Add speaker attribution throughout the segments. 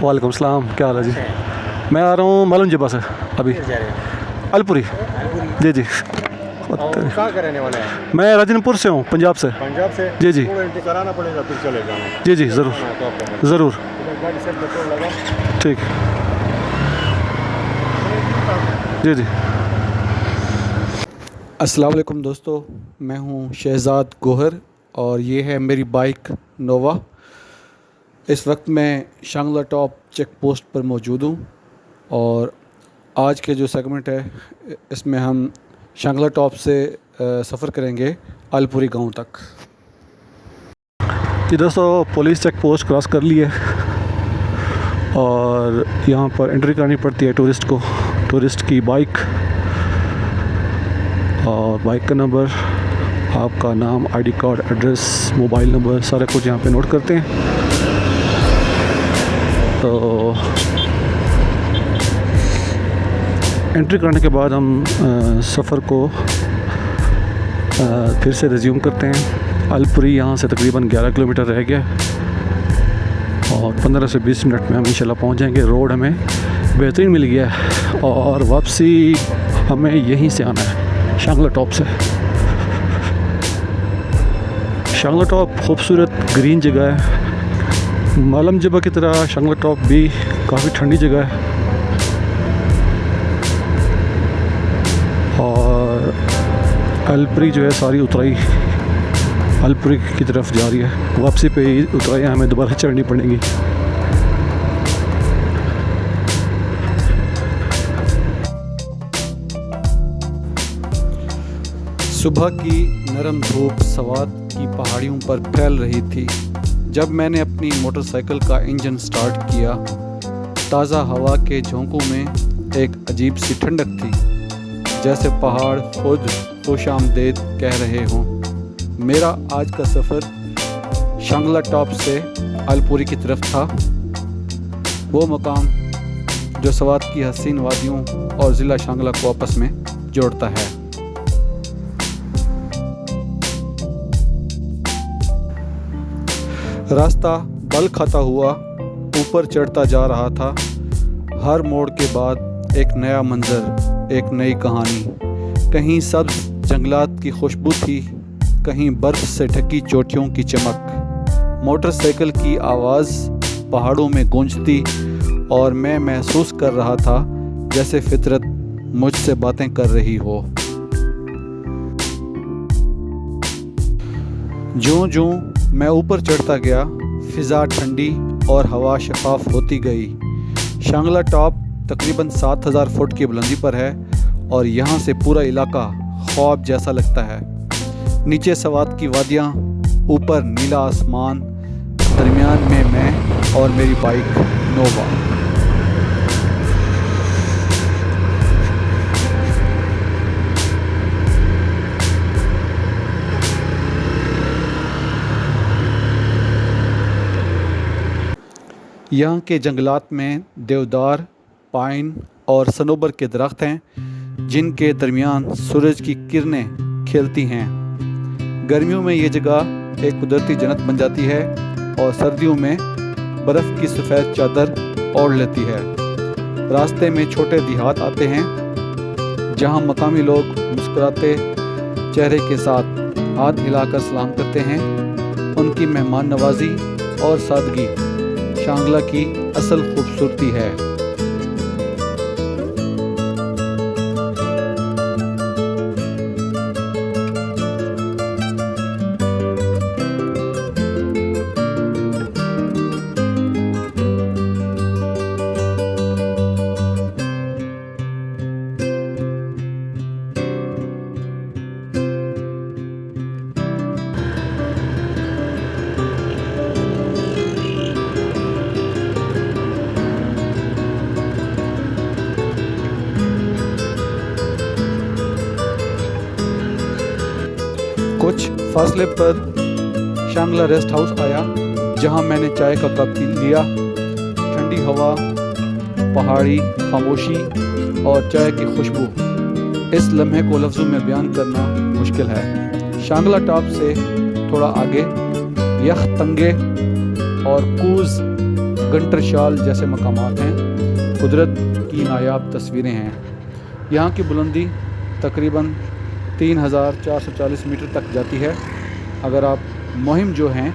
Speaker 1: वालेकुम सलाम, क्या हाल है जी? मैं आ रहा हूँ मालूम जिबा से अभी।
Speaker 2: जा रहे हैं
Speaker 1: अलपुरी। जी जी।
Speaker 2: और कहाँ का रहने वाले हैं?
Speaker 1: मैं राजनपुर से हूँ, पंजाब से।
Speaker 2: पंजाब से?
Speaker 1: जी जी।
Speaker 2: तो एंट्री कराना पड़ेगा फिर चले जाना।
Speaker 1: जी जी ज़रूर
Speaker 2: हाँ, तो आपको
Speaker 1: ज़रूर।
Speaker 2: इधर गाड़ी से पेट्रोल लगा।
Speaker 1: ठीक। जी जी।
Speaker 3: अस्सलाम वालेकुम दोस्तों, मैं हूं शहज़ाद गोहर और ये है मेरी बाइक नोवा। इस वक्त मैं शांगला टॉप चेक पोस्ट पर मौजूद हूं और आज के जो सेगमेंट है इसमें हम शांगला टॉप से सफ़र करेंगे अलपुरी गांव तक।
Speaker 1: जी दोस्तों, पुलिस चेक पोस्ट क्रॉस कर ली है और यहाँ पर एंट्री करनी पड़ती है टूरिस्ट की बाइक और बाइक का नंबर, आपका नाम, ID card, address, mobile number, सारा कुछ यहाँ पे नोट करते हैं। तो एंट्री करने के बाद हम सफ़र को फिर से रिज्यूम करते हैं। अलपुरी यहाँ से तकरीबन 11 किलोमीटर रह गया और 15 से 20 मिनट में हम इंशाल्लाह पहुँच जाएंगे। रोड हमें बेहतरीन मिल गया है और वापसी हमें यहीं से आना है, शांगला टॉप से। शांगला टॉप खूबसूरत ग्रीन जगह है। मालम जिबा की तरह शांगला टॉप भी काफ़ी ठंडी जगह है और अलपुरी जो है सारी उतराई अलपुरी की तरफ जा रही है। वापसी पे ही उतराइयाँ हमें दोबारा चढ़नी पड़ेंगी।
Speaker 3: सुबह की नरम धूप सवात की पहाड़ियों पर फैल रही थी जब मैंने अपनी मोटरसाइकिल का इंजन स्टार्ट किया। ताज़ा हवा के झोंकों में एक अजीब सी ठंडक थी, जैसे पहाड़ खुद खुशामदीद कह रहे हों। मेरा आज का सफ़र शांगला टॉप से अलपुरी की तरफ था, वो मकाम जो सवात की हसीन वादियों और ज़िला शांगला को आपस में जोड़ता है। रास्ता बल खाता हुआ ऊपर चढ़ता जा रहा था। हर मोड़ के बाद एक नया मंजर, एक नई कहानी। कहीं सब्ज़ जंगलात की खुशबू थी, कहीं बर्फ़ से ढकी चोटियों की चमक। मोटरसाइकिल की आवाज़ पहाड़ों में गूंजती और मैं महसूस कर रहा था जैसे फितरत मुझसे बातें कर रही हो। ज्यों-ज्यों मैं ऊपर चढ़ता गया, फ़िज़ा ठंडी और हवा शफाफ होती गई। शांगला टॉप तकरीबन 7000 फुट की बुलंदी पर है और यहाँ से पूरा इलाका ख्वाब जैसा लगता है। नीचे सवात की वादियाँ, ऊपर नीला आसमान, दरमियान में मैं और मेरी बाइक नोवा। यहाँ के जंगलात में देवदार, पाइन और सनोबर के दरख्त हैं जिनके दरमियान सूरज की किरणें खेलती हैं। गर्मियों में ये जगह एक कुदरती जन्नत बन जाती है और सर्दियों में बर्फ़ की सफ़ेद चादर ओढ़ लेती है। रास्ते में छोटे देहात आते हैं जहाँ मकामी लोग मुस्कुराते चेहरे के साथ हाथ हिलाकर सलाम करते हैं। उनकी मेहमान नवाजी और सादगी शांगला की असल खूबसूरती है। कुछ फासले पर शांगला रेस्ट हाउस आया जहां मैंने चाय का कप लिया। ठंडी हवा, पहाड़ी खामोशी और चाय की खुशबू, इस लम्हे को लफ्ज़ों में बयान करना मुश्किल है। शांगला टॉप से थोड़ा आगे यख तंगे और कूज घंटरशाल जैसे मकामात हैं। कुदरत की नायाब तस्वीरें हैं। यहाँ की बुलंदी तकरीबन 3440 मीटर तक जाती है। अगर आप मुहिम जो हैं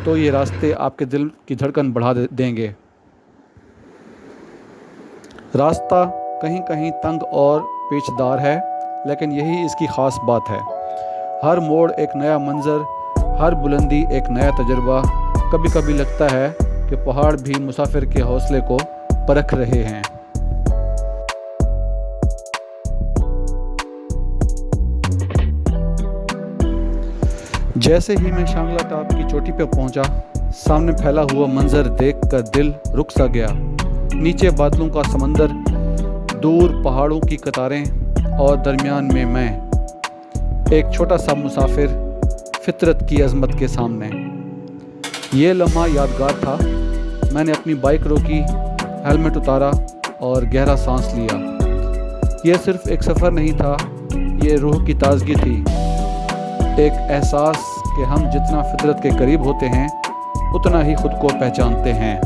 Speaker 3: तो ये रास्ते आपके दिल की धड़कन बढ़ा देंगे। रास्ता कहीं कहीं तंग और पेचदार है, लेकिन यही इसकी ख़ास बात है। हर मोड़ एक नया मंज़र, हर बुलंदी एक नया तजुर्बा। कभी कभी लगता है कि पहाड़ भी मुसाफिर के हौसले को परख रहे हैं। जैसे ही मैं शांगला टॉप की चोटी पर पहुंचा, सामने फैला हुआ मंजर देखकर दिल रुक सा गया। नीचे बादलों का समंदर, दूर पहाड़ों की कतारें और दरमियान में मैं, एक छोटा सा मुसाफिर फितरत की अज़मत के सामने। ये लम्हा यादगार था। मैंने अपनी बाइक रोकी, हेलमेट उतारा और गहरा सांस लिया। यह सिर्फ एक सफ़र नहीं था, ये रूह की ताजगी थी। एक एहसास कि हम जितना फितरत के करीब होते हैं उतना ही खुद को पहचानते हैं।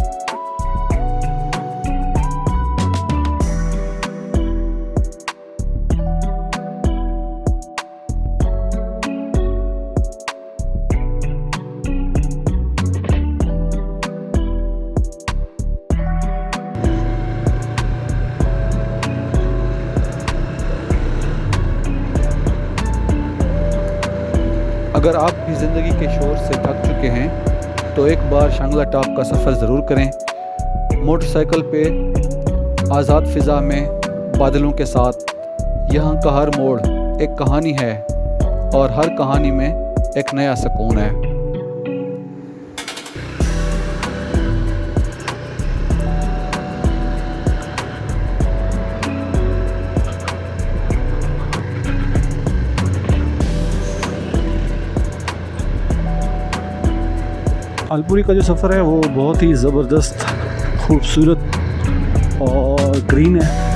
Speaker 3: अगर आप भी ज़िंदगी के शोर से थक चुके हैं तो एक बार शांगला टॉप का सफ़र ज़रूर करें। मोटरसाइकिल पे आज़ाद फ़िज़ा में बादलों के साथ यहाँ का हर मोड़ एक कहानी है और हर कहानी में एक नया सुकून है।
Speaker 1: अलपुरी का जो सफ़र है वो बहुत ही ज़बरदस्त, खूबसूरत और ग्रीन है।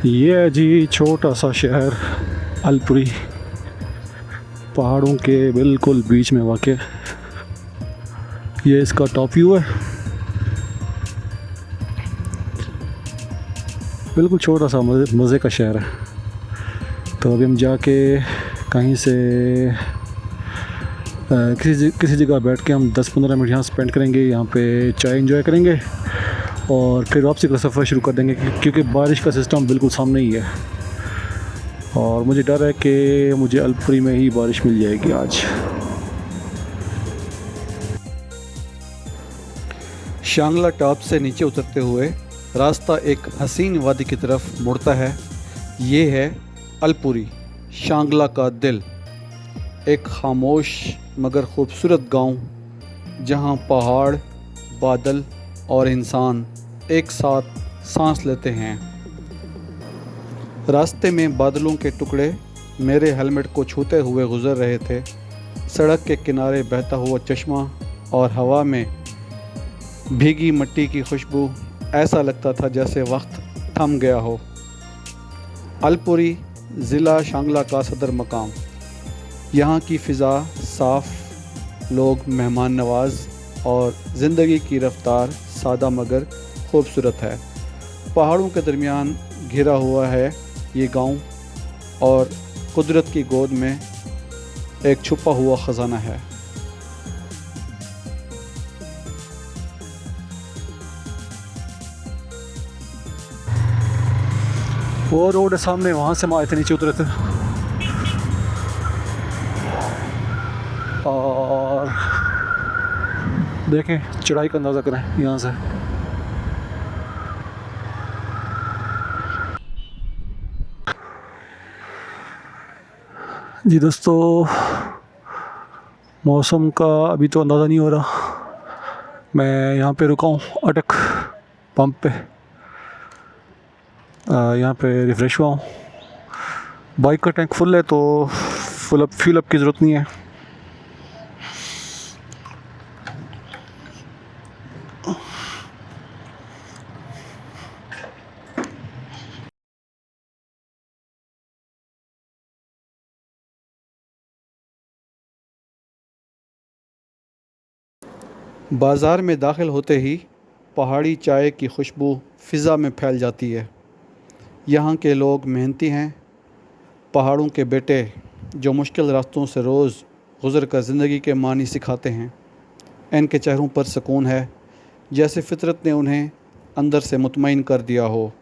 Speaker 1: ये है जी छोटा सा शहर अलपुरी, पहाड़ों के बिल्कुल बीच में वाक़। ये इसका टॉप व्यू है। बिल्कुल छोटा सा मज़े का शहर है। तो अभी हम जाके कहीं से किसी जगह बैठ के हम 10-15 मिनट यहाँ स्पेंड करेंगे, यहाँ पे चाय एंजॉय करेंगे और फिर वापसी का सफ़र शुरू कर देंगे, क्योंकि बारिश का सिस्टम बिल्कुल सामने ही है और मुझे डर है कि मुझे अलपुरी में ही बारिश मिल जाएगी आज।
Speaker 3: शांगला टॉप से नीचे उतरते हुए रास्ता एक हसीन वादी की तरफ मुड़ता है। ये है अलपुरी, शांगला का दिल। एक खामोश मगर खूबसूरत गांव जहां पहाड़, बादल और इंसान एक साथ सांस लेते हैं। रास्ते में बादलों के टुकड़े मेरे हेलमेट को छूते हुए गुजर रहे थे। सड़क के किनारे बहता हुआ चश्मा और हवा में भीगी मिट्टी की खुशबू, ऐसा लगता था जैसे वक्त थम गया हो। अलपुरी ज़िला शांगला का सदर मकाम यहाँ की फ़िज़ा साफ़, लोग मेहमान नवाज और ज़िंदगी की रफ़्तार सादा मगर खूबसूरत है। पहाड़ों के दरमियान घिरा हुआ है ये गांव और कुदरत की गोद में एक छुपा हुआ ख़जाना है।
Speaker 1: वो रोड है सामने, वहाँ से हम आए थे, नीचे उतरे थे। और देखें, चढ़ाई का अंदाज़ा करें यहाँ से। जी दोस्तों, मौसम का अभी तो अंदाज़ा नहीं हो रहा। मैं यहाँ पे रुका हूँ अटक पंप पे, यहाँ पे रिफ़्रेश हुआ हूँ। बाइक का टैंक फुल है तो फ्यूल अप की ज़रूरत नहीं है।
Speaker 3: बाज़ार में दाखिल होते ही पहाड़ी चाय की खुशबू फ़िज़ा में फैल जाती है। यहाँ के लोग मेहनती हैं, पहाड़ों के बेटे जो मुश्किल रास्तों से रोज़ गुज़र कर ज़िंदगी के मानी सिखाते हैं। इनके चेहरों पर सुकून है, जैसे फ़ितरत ने उन्हें अंदर से मुतमईन कर दिया हो।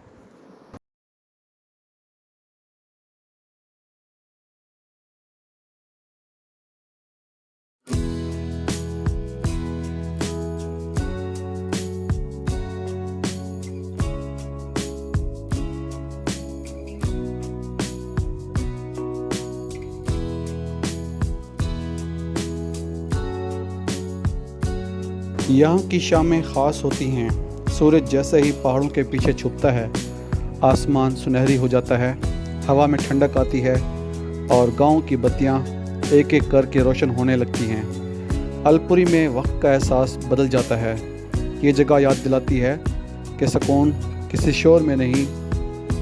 Speaker 3: यहाँ की शामें ख़ास होती हैं। सूरज जैसे ही पहाड़ों के पीछे छुपता है, आसमान सुनहरी हो जाता है, हवा में ठंडक आती है और गांव की बत्तियाँ एक एक करके रोशन होने लगती हैं। अलपुरी में वक्त का एहसास बदल जाता है। ये जगह याद दिलाती है कि सुकून किसी शोर में नहीं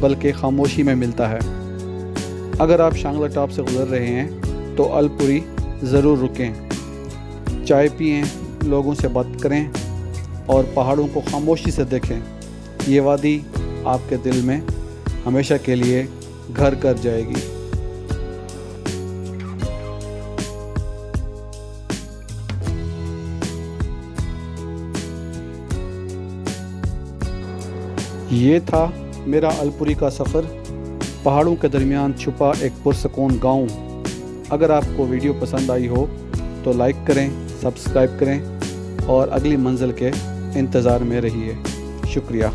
Speaker 3: बल्कि खामोशी में मिलता है। अगर आप शांगला टॉप से गुजर रहे हैं तो अलपुरी ज़रूर रुकें, चाय पिएं, लोगों से बात करें और पहाड़ों को खामोशी से देखें। ये वादी आपके दिल में हमेशा के लिए घर कर जाएगी। ये था मेरा अलपुरी का सफ़र, पहाड़ों के दरमियान छुपा एक पुरसकून गांव। अगर आपको वीडियो पसंद आई हो तो लाइक करें, सब्सक्राइब करें और अगली मंजिल के इंतज़ार में रहिए। शुक्रिया।